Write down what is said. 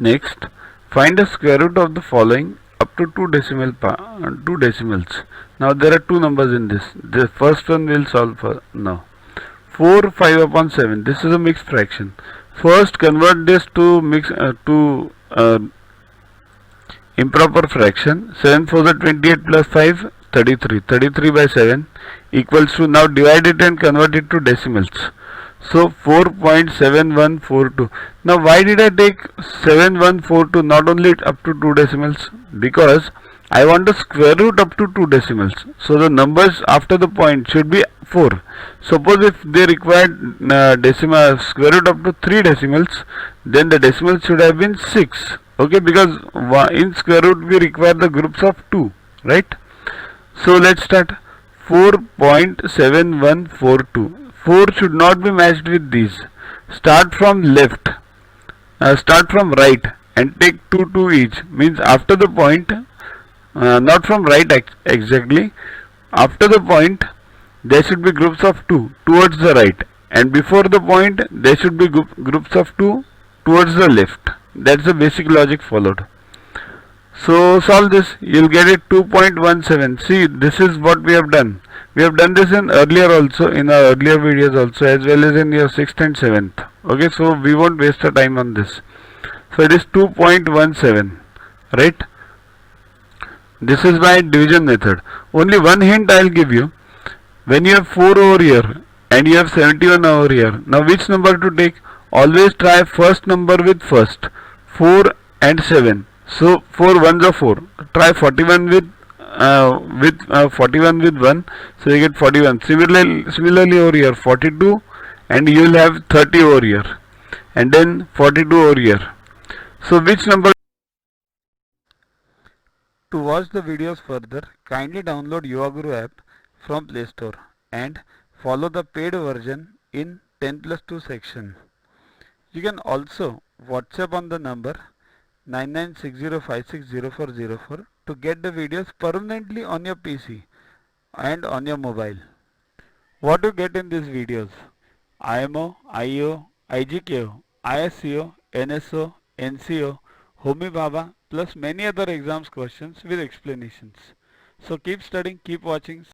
Next, find the square root of the following up to two decimals. Now there are two numbers in this. The first one will solve for now. 4 5 upon 7. This is a mixed fraction. First convert this to improper fraction. 7 4 is 28 plus 5 33. 33 by 7 equals to, now divide it and convert it to decimals. So 4.7142. Now why did I take 7142, not only up to 2 decimals? Because I want the square root up to 2 decimals. So the numbers after the point should be 4. Suppose if they required decimal square root up to 3 decimals, then the decimals should have been 6. Okay, because in square root we require the groups of 2, right? So let's start. 4.7142. 4 should not be matched with these. Start from left, start from right and take 2 each. Means after the point, not from right exactly, after the point there should be groups of 2 towards the right, and before the point there should be groups of 2 towards the left. That's the basic logic followed. So solve this, you'll get it 2.17. See, this is what we have done. We have done this in earlier also, in our earlier videos also, as well as in your 6th and 7th. Okay, so we won't waste our time on this. So it is 2.17, right? This is by division method. Only one hint I'll give you. When you have 4 over here and you have 71 over here, now which number to take? Always try first number with first. 4 and 7. So 4 ones are 4. Try 41 with 41 with 1, so you get 41. Similarly over here 42, and you will have 30 over here, and then 42 over here. So which number? To watch the videos further, kindly download YuvaGuru app from Play Store and follow the paid version in 10+2 section. You can also WhatsApp on the number 9960560404 to get the videos permanently on your PC and on your mobile. What you get in these videos? IMO, IO, IGKO, ISCO, NSO, NCO, Homi Bhabha, plus many other exams questions with explanations. So keep studying, keep watching.